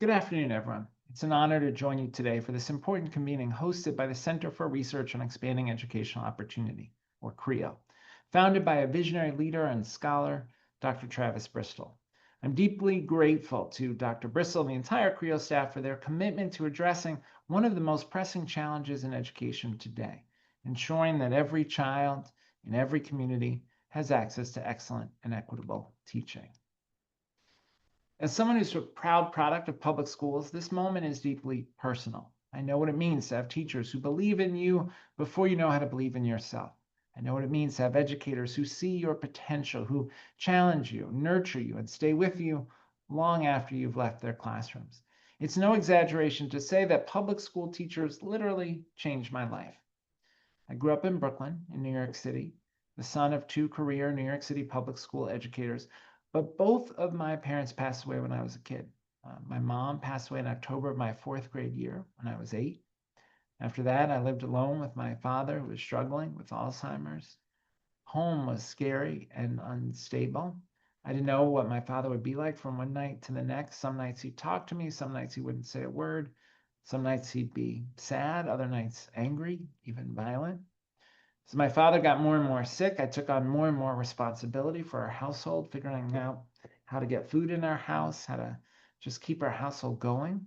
Good afternoon, everyone. It's an honor to join you today for this important convening hosted by the Center for Research on Expanding Educational Opportunity, or CREEO, founded by a visionary leader and scholar, Dr. Travis Bristol. I'm deeply grateful to Dr. Bristol and the entire CREEO staff for their commitment to addressing one of the most pressing challenges in education today, ensuring that every child in every community has access to excellent and equitable teaching. As someone who's a proud product of public schools, this moment is deeply personal. I know what it means to have teachers who believe in you before you know how to believe in yourself. I know what it means to have educators who see your potential, who challenge you, nurture you, and stay with you long after you've left their classrooms. It's no exaggeration to say that public school teachers literally changed my life. I grew up in Brooklyn, in New York City, the son of two career New York City public school educators. But both of my parents passed away when I was a kid. My mom passed away in October of my fourth grade year when I was 8. After that, I lived alone with my father, who was struggling with Alzheimer's. Home was scary and unstable. I didn't know what my father would be like from one night to the next. Some nights he'd talk to me, some nights he wouldn't say a word. Some nights he'd be sad, other nights angry, even violent. As my father got more and more sick, I took on more and more responsibility for our household, figuring out how to get food in our house, how to just keep our household going.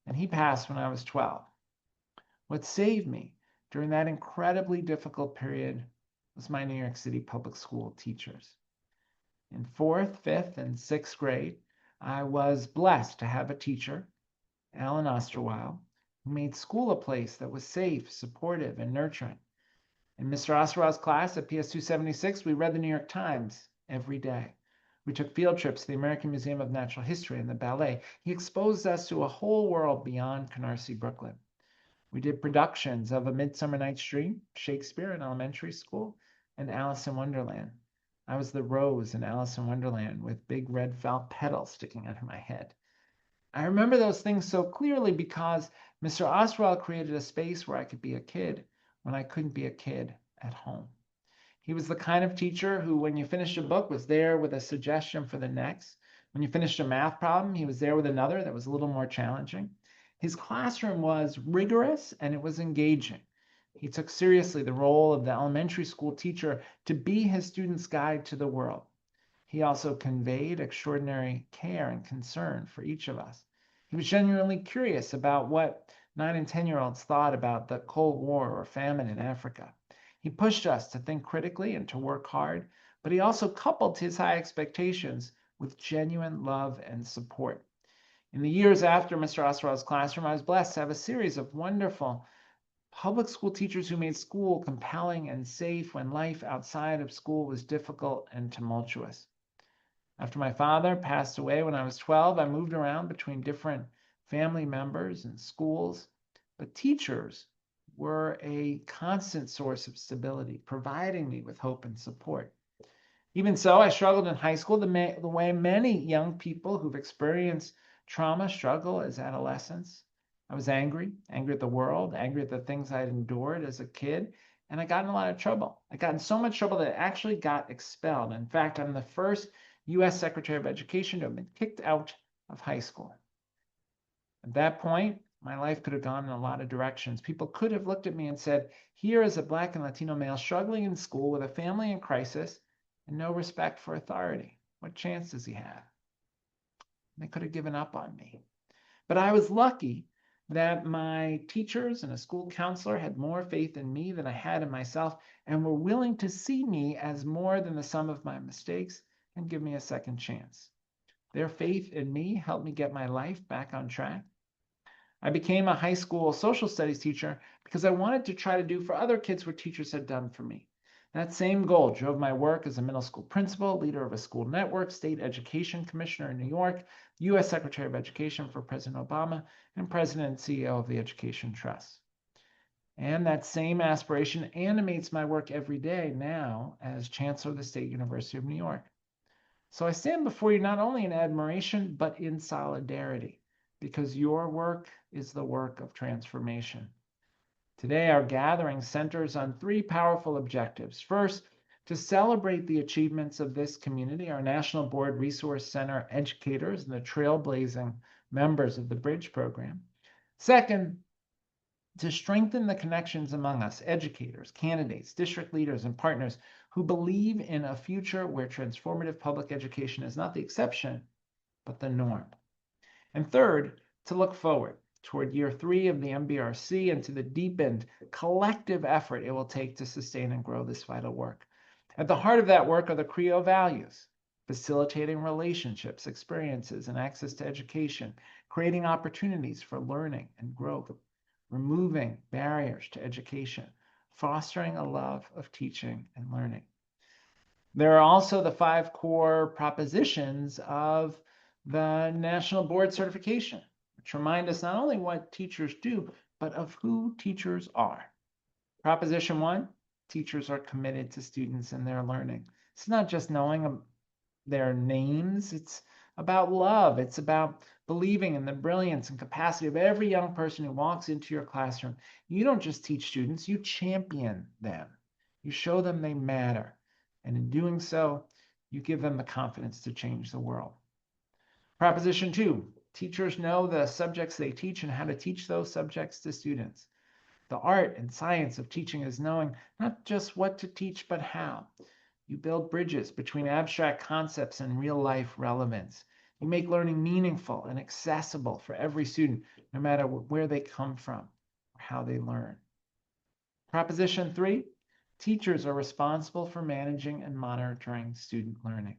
And he passed when I was 12. What saved me during that incredibly difficult period was my New York City public school teachers. In 4th, 5th, and 6th grade, I was blessed to have a teacher, Alan Osterweil, who made school a place that was safe, supportive, and nurturing. In Mr. Osterweil's class at PS 276, we read the New York Times every day. We took field trips to the American Museum of Natural History and the ballet. He exposed us to a whole world beyond Canarsie, Brooklyn. We did productions of A Midsummer Night's Dream, Shakespeare in elementary school, and Alice in Wonderland. I was the rose in Alice in Wonderland with big red felt petals sticking out of my head. I remember those things so clearly because Mr. Osterweil created a space where I could be a kid when I couldn't be a kid at home. He was the kind of teacher who, when you finished a book, was there with a suggestion for the next. When you finished a math problem, he was there with another that was a little more challenging. His classroom was rigorous and it was engaging. He took seriously the role of the elementary school teacher to be his student's guide to the world. He also conveyed extraordinary care and concern for each of us. He was genuinely curious about what 9 and 10-year-olds thought about the Cold War or famine in Africa. He pushed us to think critically and to work hard, but he also coupled his high expectations with genuine love and support. In the years after Mr. Osterweil's classroom, I was blessed to have a series of wonderful public school teachers who made school compelling and safe when life outside of school was difficult and tumultuous. After my father passed away when I was 12, I moved around between different family members and schools, but teachers were a constant source of stability, providing me with hope and support. Even so, I struggled in high school the way many young people who've experienced trauma struggle as adolescents. I was angry at the world, angry at the things I had endured as a kid, and I got in a lot of trouble. I got in so much trouble that I actually got expelled. In fact, I'm the first U.S. Secretary of Education to have been kicked out of high school. At that point, my life could have gone in a lot of directions. People could have looked at me and said, here is a Black and Latino male struggling in school with a family in crisis and no respect for authority. What chance does he have? And they could have given up on me. But I was lucky that my teachers and a school counselor had more faith in me than I had in myself and were willing to see me as more than the sum of my mistakes and give me a second chance. Their faith in me helped me get my life back on track. I became a high school social studies teacher because I wanted to try to do for other kids what teachers had done for me. That same goal drove my work as a middle school principal, leader of a school network, state education commissioner in New York, U.S. Secretary of Education for President Obama, and president and CEO of the Education Trust. And that same aspiration animates my work every day now as Chancellor of the State University of New York. So I stand before you not only in admiration, but in solidarity, because your work is the work of transformation. Today, our gathering centers on 3 powerful objectives. First, to celebrate the achievements of this community, our National Board Resource Center educators and the trailblazing members of the Bridge program. Second, to strengthen the connections among us, educators, candidates, district leaders, and partners who believe in a future where transformative public education is not the exception, but the norm. And third, to look forward toward year 3 of the NBRC and to the deepened collective effort it will take to sustain and grow this vital work. At the heart of that work are the CREEO values: facilitating relationships, experiences, and access to education, creating opportunities for learning and growth, removing barriers to education, fostering a love of teaching and learning. There are also the 5 core propositions of the National Board Certification, which remind us not only what teachers do, but of who teachers are. Proposition 1, teachers are committed to students and their learning. It's not just knowing their names, it's about love. It's about believing in the brilliance and capacity of every young person who walks into your classroom. You don't just teach students, you champion them. You show them they matter. And in doing so, you give them the confidence to change the world. Proposition 2, teachers know the subjects they teach and how to teach those subjects to students. The art and science of teaching is knowing not just what to teach, but how. You build bridges between abstract concepts and real-life relevance. You make learning meaningful and accessible for every student, no matter where they come from or how they learn. Proposition 3, teachers are responsible for managing and monitoring student learning.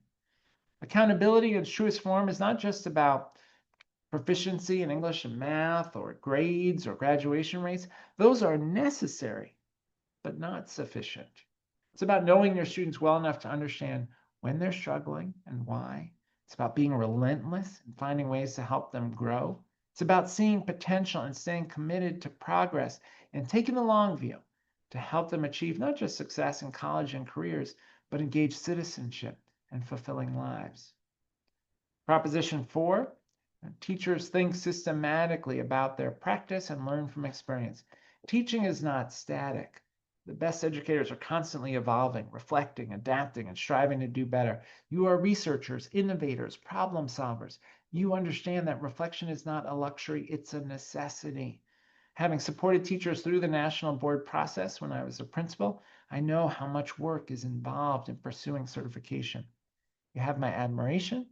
Accountability in its truest form is not just about proficiency in English and math or grades or graduation rates. Those are necessary, but not sufficient. It's about knowing your students well enough to understand when they're struggling and why. It's about being relentless and finding ways to help them grow. It's about seeing potential and staying committed to progress and taking the long view to help them achieve not just success in college and careers, but engaged citizenship and fulfilling lives. Proposition 4, teachers think systematically about their practice and learn from experience. Teaching is not static. The best educators are constantly evolving, reflecting, adapting, and striving to do better. You are researchers, innovators, problem solvers. You understand that reflection is not a luxury, it's a necessity. Having supported teachers through the national board process when I was a principal, I know how much work is involved in pursuing certification. You have my admiration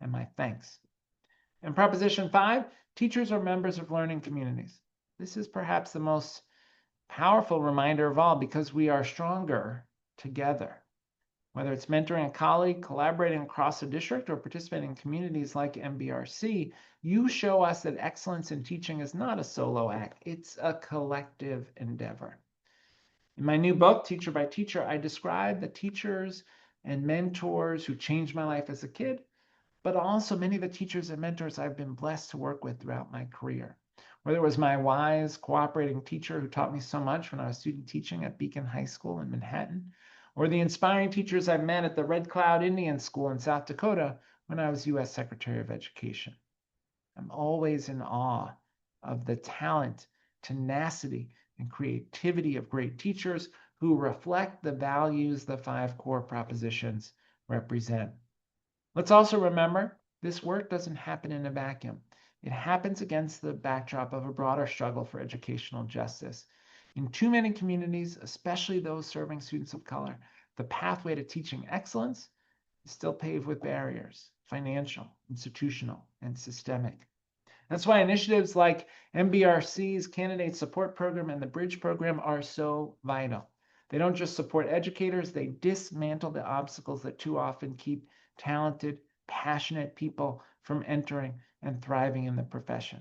and my thanks. And Proposition 5, teachers are members of learning communities. This is perhaps the most powerful reminder of all, because we are stronger together. Whether it's mentoring a colleague, collaborating across a district, or participating in communities like NBRC, you show us that excellence in teaching is not a solo act, it's a collective endeavor. In my new book, Teacher by Teacher, I describe the teachers and mentors who changed my life as a kid, but also many of the teachers and mentors I've been blessed to work with throughout my career. Whether it was my wise, cooperating teacher who taught me so much when I was student teaching at Beacon High School in Manhattan, or the inspiring teachers I've met at the Red Cloud Indian School in South Dakota when I was U.S. Secretary of Education. I'm always in awe of the talent, tenacity, and creativity of great teachers who reflect the values the 5 core propositions represent. Let's also remember, this work doesn't happen in a vacuum. It happens against the backdrop of a broader struggle for educational justice. In too many communities, especially those serving students of color, the pathway to teaching excellence is still paved with barriers: financial, institutional, and systemic. That's why initiatives like NBRC's Candidate Support Program and the Bridge Program are so vital. They don't just support educators, they dismantle the obstacles that too often keep talented, passionate people from entering and thriving in the profession.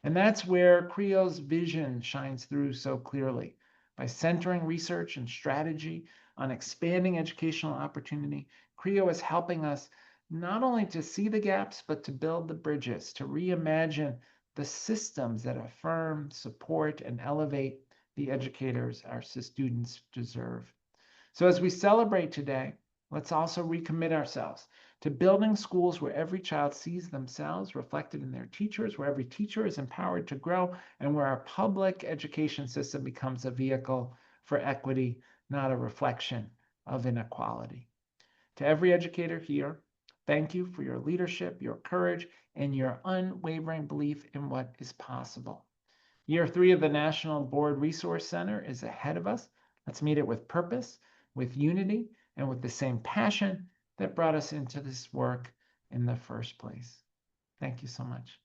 And that's where CREEO's vision shines through so clearly. By centering research and strategy on expanding educational opportunity, CREEO is helping us not only to see the gaps, but to build the bridges, to reimagine the systems that affirm, support, and elevate the educators our students deserve. So as we celebrate today, let's also recommit ourselves to building schools where every child sees themselves reflected in their teachers, where every teacher is empowered to grow, and where our public education system becomes a vehicle for equity, not a reflection of inequality. To every educator here, Thank you for your leadership, your courage, and your unwavering belief in what is possible. Year 3 of the National Board Resource Center is ahead of us. Let's meet it with purpose, with unity, and with the same passion that brought us into this work in the first place. Thank you so much.